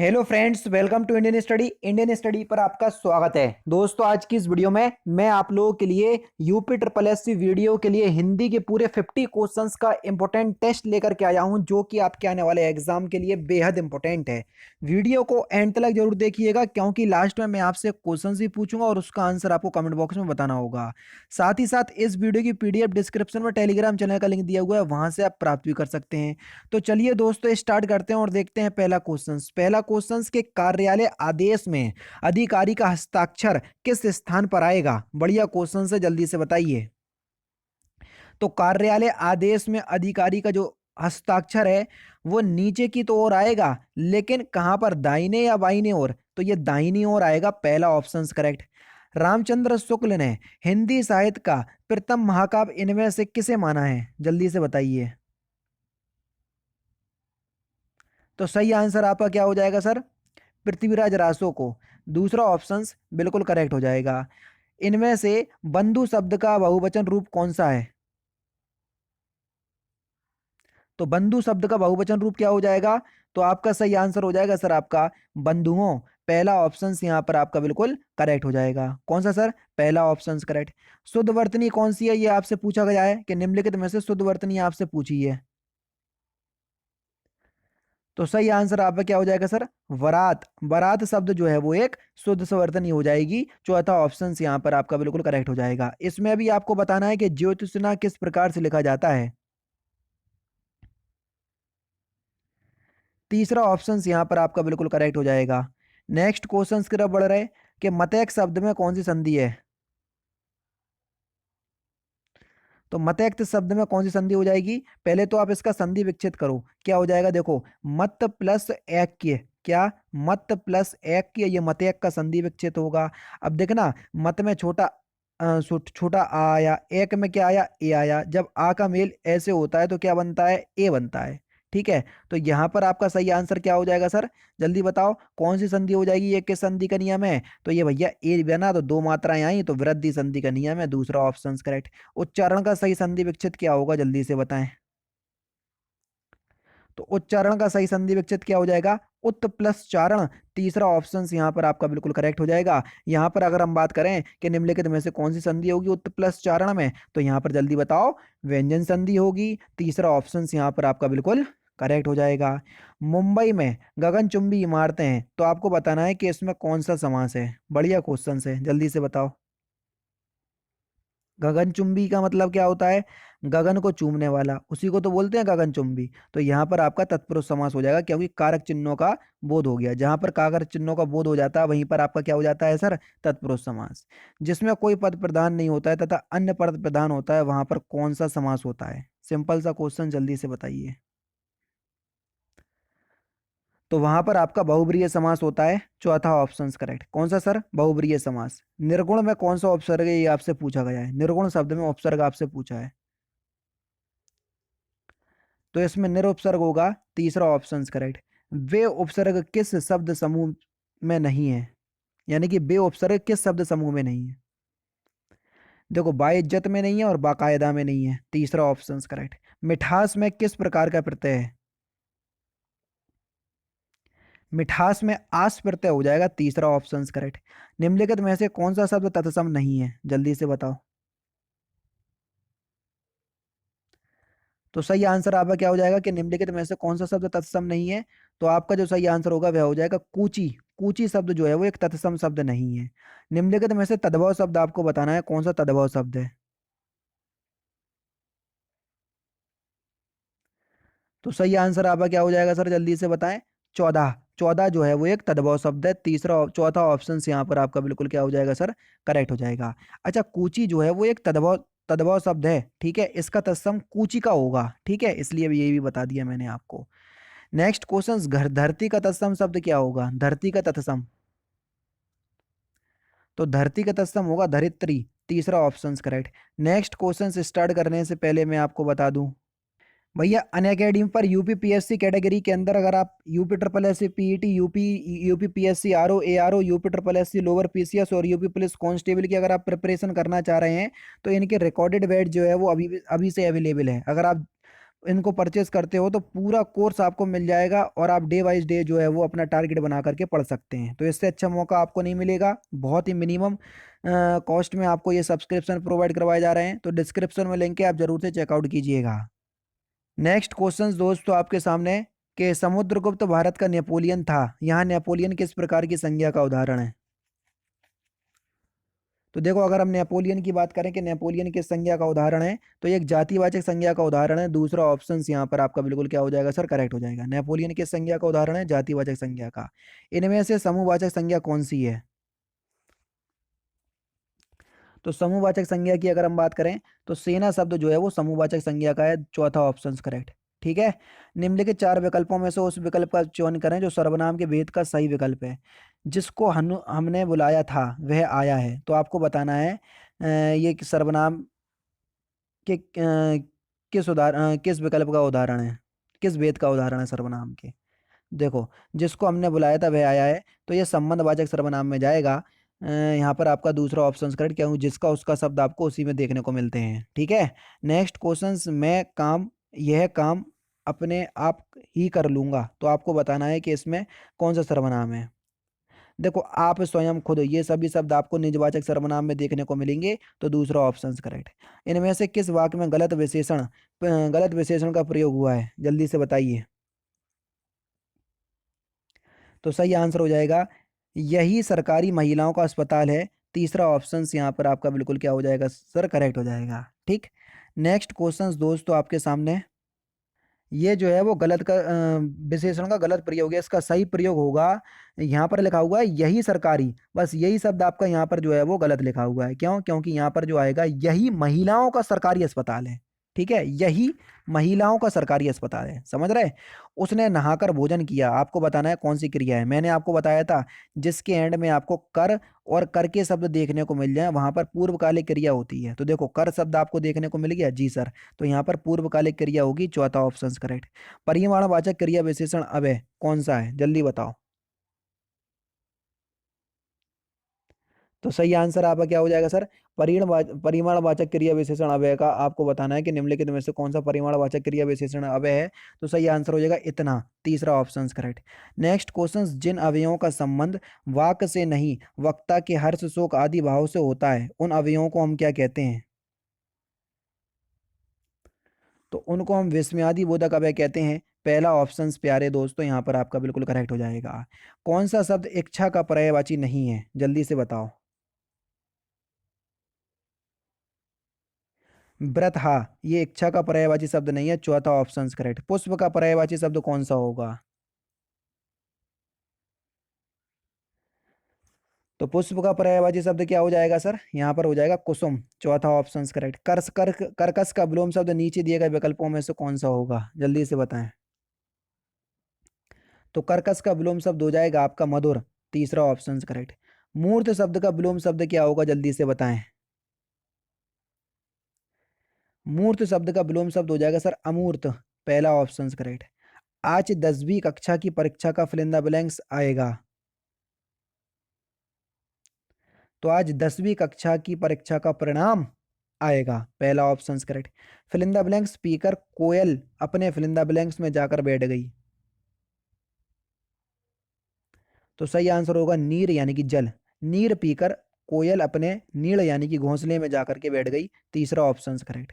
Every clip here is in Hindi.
Hello friends, welcome to Indian study पर आपका स्वागत है। दोस्तों, आज की इस वीडियो में मैं आप लोगों के लिए UP triple S C video के लिए हिंदी के पूरे 50 क्वेश्चंस का इंपॉर्टेंट टेस्ट लेकर के आया हूं, जो कि आपके आने वाले एग्जाम के लिए बेहद इंपॉर्टेंट है। वीडियो को एंड तक जरूर देखिएगा, क्योंकि लास्ट में मैं आपसे क्वेश्चन भी पूछूंगा और उसका आंसर आपको कमेंट बॉक्स में बताना होगा। साथ ही साथ इस वीडियो की पीडीएफ डिस्क्रिप्शन में टेलीग्राम चैनल का लिंक दिया हुआ है, वहां से आप प्राप्त भी कर सकते हैं। तो चलिए दोस्तों, स्टार्ट करते हैं और देखते हैं पहला क्वेश्चन के कार्यालय आदेश में अधिकारी का हस्ताक्षर किस स्थान पर आएगा। बढ़िया क्वेश्चन है, जल्दी से बताइए। तो कार्यालय आदेश में अधिकारी का जो हस्ताक्षर है वो नीचे की तो ओर आएगा, लेकिन कहां पर, दाहिने या बाईने ओर? तो ये दाहिनी ओर आएगा। पहला ऑप्शन करेक्ट। रामचंद्र शुक्ल ने हिंदी साहित्य का प्रथम महाकाव्य इनमें से किसे माना है? जल्दी से बताइए। तो सही आंसर आपका क्या हो जाएगा सर? पृथ्वीराज रासो को। दूसरा ऑप्शन बिल्कुल करेक्ट हो जाएगा। इनमें से बंधु शब्द का बहुवचन रूप कौन सा है? तो बंधु शब्द का बहुवचन रूप क्या हो जाएगा? तो आपका सही आंसर हो जाएगा सर आपका बंधुओं। पहला ऑप्शन यहाँ पर आपका बिल्कुल करेक्ट हो जाएगा। कौन सा सर? पहला ऑप्शन करेक्ट। शुद्ध वर्तनी कौन सी है, ये आपसे पूछा गया है कि निम्नलिखित में से शुद्ध वर्तनी आपसे पूछी है। तो सही आंसर आपका क्या हो जाएगा सर? वरात। वरात शब्द जो है वो एक शुद्ध संवर्तनी हो जाएगी। चौथा ऑप्शन यहाँ पर आपका बिल्कुल करेक्ट हो जाएगा। इसमें भी आपको बताना है कि ज्योतिषना किस प्रकार से लिखा जाता है। तीसरा ऑप्शन यहाँ पर आपका बिल्कुल करेक्ट हो जाएगा। नेक्स्ट क्वेश्चन की तरफ बढ़ रहे कि मतैक शब्द में कौन सी संधि है। तो मतैक्त शब्द में कौन सी संधि हो जाएगी? पहले तो आप इसका संधि विच्छेद करो, क्या हो जाएगा? देखो, मत प्लस ऐक्य। क्या? मत प्लस ऐक्य, ये मतैक का संधि विच्छेद होगा। अब देखना, मत में छोटा छोटा आ आया, एक में क्या आया? ए आया। जब आ का मेल ऐसे होता है तो क्या बनता है? ए बनता है। ठीक है, तो यहाँ पर आपका सही आंसर क्या हो जाएगा सर? जल्दी बताओ, कौन सी संधि हो जाएगी? ये किस संधि का नियम है? तो ये भैया ए बना तो दो मात्राएं आई तो वृद्धि संधि का नियम है। दूसरा ऑप्शन करेक्ट। उच्चारण का सही संधि विच्छेद क्या होगा? जल्दी से बताएं। तो उच्चारण का सही संधि विच्छेद क्या हो जाएगा? उत प्लस चारण। तीसरा ऑप्शन यहाँ पर आपका बिल्कुल करेक्ट हो जाएगा। यहाँ पर अगर हम बात करें कि निम्नलिखित में से कौन सी संधि होगी उत प्लस चारण में, तो यहाँ पर जल्दी बताओ, व्यंजन संधि होगी। तीसरा ऑप्शन यहाँ पर आपका बिल्कुल करेक्ट हो जाएगा। मुंबई में गगनचुंबी इमारतें हैं, तो आपको बताना है कि इसमें कौन सा समास है। बढ़िया क्वेश्चन है, जल्दी से बताओ। गगनचुंबी का मतलब क्या होता है? गगन को चूमने वाला, उसी को तो बोलते हैं गगनचुंबी। तो यहाँ पर आपका तत्पुरुष समास हो जाएगा, क्योंकि कारक चिन्हों का बोध हो गया। जहां पर कारक चिन्हों का बोध हो जाता है वहीं पर आपका क्या हो जाता है सर? तत्पुरुष समास। जिसमें कोई पद प्रधान नहीं होता है तथा अन्य पद प्रधान होता है, वहां पर कौन सा समास होता है? सिंपल सा क्वेश्चन, जल्दी से बताइए। तो वहां पर आपका बहुब्रीहि समास होता है। चौथा ऑप्शन करेक्ट। कौन सा सर? बहुब्रीहि समास। निर्गुण में कौन सा उपसर्ग है, ये आपसे पूछा गया है। निर्गुण शब्द में उपसर्ग आपसे पूछा है, तो इसमें निरुपसर्ग होगा। तीसरा ऑप्शन करेक्ट। वे उपसर्ग किस शब्द समूह में नहीं है? यानी कि वे उपसर्ग किस शब्द समूह में नहीं है? देखो, बाइज्जत में नहीं है और बाकायदा में नहीं है। तीसरा ऑप्शन करेक्ट। मिठास में किस प्रकार का प्रत्यय है? मिठास में आस प्रत्यय हो जाएगा। तीसरा ऑप्शन करेक्ट। निम्नलिखित में से कौन सा शब्द तत्सम नहीं है? जल्दी से बताओ। तो सही आंसर आपका क्या हो जाएगा कि निम्नलिखित में से कौन सा शब्द तत्सम नहीं है? तो आपका जो सही आंसर होगा वह हो जाएगा कूची। कूची शब्द जो है वो एक तत्सम शब्द नहीं है। निम्नलिखित में से तद्भव शब्द आपको बताना है, कौन सा तद्भव शब्द है। तो सही आंसर आपका क्या हो जाएगा सर? जल्दी से बताएं। 14। 14 जो है वो एक तद्भव शब्द है। चौथा ऑप्शन यहाँ पर आपका बिल्कुल क्या हो जाएगा सर? करेक्ट हो जाएगा। अच्छा, कूची जो है वो एक तद्भव तद्भव शब्द है। ठीक है, इसका तत्सम कूची का होगा। ठीक है, इसलिए ये भी बता दिया मैंने आपको। नेक्स्ट क्वेश्चन, घर धरती का तत्सम शब्द क्या होगा? धरती का तत्सम। तो धरती का तत्सम होगा धरित्री। तीसरा option correct. Next question start करने से पहले मैं आपको बता दूं भैया, अनअकैडमी पर यूपी पीएससी कैटेगरी के अंदर अगर आप UP triple S C PET, UP UP PSC RO ARO, UP triple S C lower PCS और यूपी पुलिस कांस्टेबल की अगर आप प्रिपरेशन करना चाह रहे हैं, तो इनके रिकॉर्डेड बैच जो है वो अभी अभी से अवेलेबल है। अगर आप इनको परचेस करते हो तो पूरा कोर्स आपको मिल जाएगा और आप डे वाइज डे जो है वो अपना टारगेट बना करके पढ़ सकते हैं। तो इससे अच्छा मौका आपको नहीं मिलेगा। बहुत ही मिनिमम कॉस्ट में आपको ये सब्सक्रिप्शन प्रोवाइड करवाए जा रहे हैं। तो डिस्क्रिप्शन में लिंक है, आप जरूर से चेकआउट कीजिएगा। नेक्स्ट क्वेश्चन दोस्तों आपके सामने कि समुद्रगुप्त भारत का नेपोलियन था, यहाँ नेपोलियन किस प्रकार की संज्ञा का उदाहरण है? तो देखो, अगर हम नेपोलियन की बात करें कि नेपोलियन किस संज्ञा का उदाहरण है, तो ये एक जातिवाचक संज्ञा का उदाहरण है। दूसरा ऑप्शन यहाँ पर आपका बिल्कुल क्या हो जाएगा सर, करेक्ट हो जाएगा। नेपोलियन किस संज्ञा का उदाहरण है? जातिवाचक संज्ञा का। इनमें से समूहवाचक संज्ञा कौन सी है? तो समूहवाचक संज्ञा की अगर हम बात करें तो सेना शब्द जो है वो समूहवाचक संज्ञा का है। चौथा ऑप्शन करेक्ट। ठीक है। निम्नलिखित चार विकल्पों में से उस विकल्प का चयन करें जो सर्वनाम के भेद का सही विकल्प है। जिसको हमने बुलाया था वह आया है। तो आपको बताना है ये सर्वनाम के किस विकल्प का उदाहरण है, किस भेद का उदाहरण है सर्वनाम के। देखो, जिसको हमने बुलाया था वह आया है, तो ये संबंधवाचक सर्वनाम में जाएगा। यहाँ पर आपका दूसरा ऑप्शन करेक्ट। क्यों? जिसका उसका शब्द आपको उसी में देखने को मिलते हैं। ठीक है। नेक्स्ट क्वेश्चन, मैं काम, यह काम अपने आप ही कर लूंगा। तो आपको बताना है कि इसमें कौन सा सर्वनाम है। देखो, आप स्वयं खुद, ये सभी शब्द आपको निजवाचक सर्वनाम में देखने को मिलेंगे। तो दूसरा ऑप्शन करेक्ट। इनमें से किस वाक्य में गलत विशेषण का प्रयोग हुआ है? जल्दी से बताइए। तो सही आंसर हो जाएगा, यही सरकारी महिलाओं का अस्पताल है। तीसरा ऑप्शन यहाँ पर आपका बिल्कुल क्या हो जाएगा सर, करेक्ट हो जाएगा। ठीक। नेक्स्ट क्वेश्चंस दोस्तों आपके सामने, ये जो है वो गलत का विशेषण का गलत प्रयोग है। इसका सही प्रयोग होगा, यहाँ पर लिखा हुआ है यही सरकारी, बस यही शब्द आपका यहाँ पर जो है वो गलत लिखा हुआ है। क्यों? क्योंकि यहाँ पर जो आएगा यही महिलाओं का सरकारी अस्पताल है। ठीक है, यही महिलाओं का सरकारी अस्पताल है। समझ रहे? उसने नहाकर भोजन किया, आपको बताना है कौन सी क्रिया है। मैंने आपको बताया था जिसके एंड में आपको कर और कर के शब्द देखने को मिल जाए वहां पर पूर्वकालिक क्रिया होती है। तो देखो, कर शब्द आपको देखने को मिल गया जी सर, तो यहाँ पर पूर्वकालिक क्रिया होगी। चौथा ऑप्शन करेक्ट। परिमाणवाचक क्रिया विशेषण अव्यय कौन सा है? जल्दी बताओ। तो सही आंसर आपका क्या हो जाएगा सर? परिमाणवाचक क्रिया विशेषण अव्यय का आपको बताना है कि निम्नलिखित में से कौन सा परिमाणवाचक क्रिया विशेषण अव्यय है। तो सही आंसर हो जाएगा इतना। तीसरा ऑप्शन करेक्ट। नेक्स्ट क्वेश्चन, जिन अवयवों का संबंध वाक्य से नहीं वक्ता के हर्ष शोक आदि भाव से होता है उन अवयवों को हम क्या कहते हैं? तो उनको हम विस्मयादि बोधक अव्यय कहते हैं। पहला ऑप्शन प्यारे दोस्तों यहाँ पर आपका बिल्कुल करेक्ट हो जाएगा। कौन सा शब्द इच्छा का पर्यायवाची नहीं है? जल्दी से बताओ। व्रत, हाँ, ये इच्छा का पर्यायवाची शब्द नहीं है। चौथा ऑप्शन करेक्ट। पुष्प का पर्यायवाची शब्द कौन सा होगा? तो पुष्प का पर्यायवाची शब्द क्या हो जाएगा सर? यहाँ पर हो जाएगा कुसुम। चौथा ऑप्शन करेक्ट। कर्कश का विलोम शब्द नीचे दिए गए विकल्पों में से कौन सा होगा? जल्दी से बताएं। तो कर्कश का विलोम शब्द हो जाएगा आपका मधुर। तीसरा ऑप्शन करेक्ट। मूर्त शब्द का विलोम शब्द क्या होगा? जल्दी से बताएं। मूर्त शब्द का विलोम शब्द हो जाएगा सर अमूर्त। पहला ऑप्शन करेक्ट। आज 10वीं कक्षा की परीक्षा का फिल इन द ब्लैंक्स आएगा। तो आज 10वीं कक्षा की परीक्षा का परिणाम आएगा। पहला option correct. Fill in the blanks पीकर कोयल अपने फिल इन द ब्लैंक्स में जाकर बैठ गई। तो सही आंसर होगा नीर यानी कि जल। नीर पीकर कोयल अपने नीड़ यानी कि घोंसले में जाकर के बैठ गई। तीसरा ऑप्शन करेक्ट।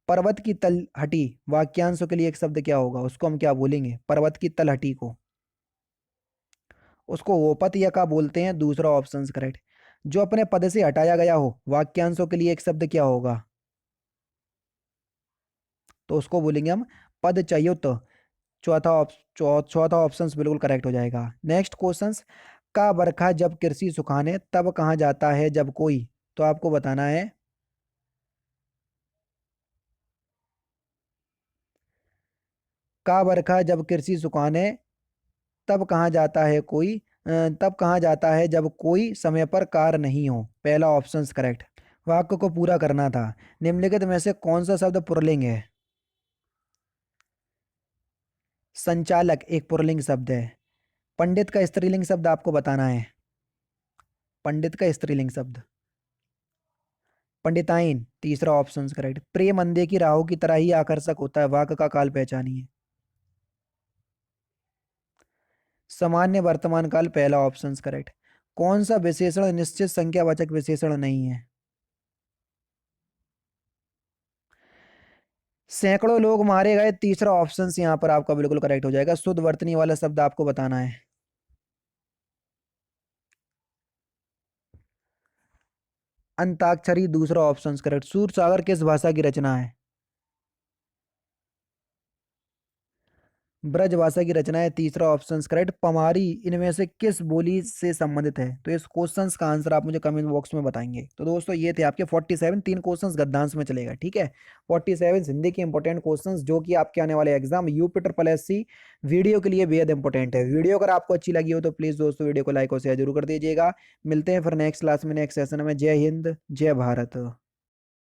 पर्वत की तलहटी वाक्यांशों के लिए एक शब्द क्या होगा? उसको हम क्या बोलेंगे? पर्वत की तलहटी को उसको ओपत या का बोलते हैं। दूसरा ऑप्शन करेक्ट। जो अपने पद से हटाया गया हो वाक्यांशों के लिए एक शब्द क्या होगा? तो उसको बोलेंगे हम पदच्युत। चौथा ऑप्शन बिल्कुल करेक्ट हो जाएगा। नेक्स्ट क्वेश्चन, का बरखा जब कृषि सुखाने तब कहाँ जाता है जब कोई। तो आपको बताना है का बरखा जब कृषि सुखाने तब कहाँ जाता है कोई, तब कहाँ जाता है जब कोई समय पर कार्य नहीं हो। पहला ऑप्शन करेक्ट। वाक्य को पूरा करना था। निम्नलिखित में से कौन सा शब्द पुल्लिंग है? संचालक एक पुल्लिंग शब्द है। पंडित का स्त्रीलिंग शब्द आपको बताना है। पंडित का स्त्रीलिंग शब्द पंडिताइन तीसरा ऑप्शन करेक्ट। प्रेम अंधे की राहों की तरह ही आकर्षक होता है, वाक्य का काल पहचानिए। सामान्य वर्तमान काल पहला ऑप्शन करेक्ट। कौन सा विशेषण निश्चित संख्यावाचक विशेषण नहीं है? सैकड़ों लोग मारे गए तीसरा ऑप्शन यहां पर आपका बिल्कुल करेक्ट हो जाएगा। शुद्ध वर्तनी वाला शब्द आपको बताना है। अंताक्षरी दूसरा ऑप्शन करेक्ट। सूर सागर किस भाषा की रचना है? ब्रज भाषा की रचना है तीसरा ऑप्शन करेक्ट। पमारी इनमें से किस बोली से संबंधित है? तो इस क्वेश्चंस का आंसर आप मुझे कमेंट बॉक्स में बताएंगे। तो दोस्तों ये थे आपके 47 तीन क्वेश्चंस गद्यांश में चलेगा, ठीक है। 47 हिंदी के इंपॉर्टेंट क्वेश्चंस जो कि आपके आने वाले exam UP triple SC video के लिए बेहद इंपॉर्टेंट है। वीडियो अगर आपको अच्छी लगी हो तो प्लीज दोस्तों वीडियो को लाइक और शेयर जरूर कर दीजिएगा। मिलते हैं फिर नेक्स्ट क्लास में नेक्स्ट सेशन में। जय हिंद जय भारत।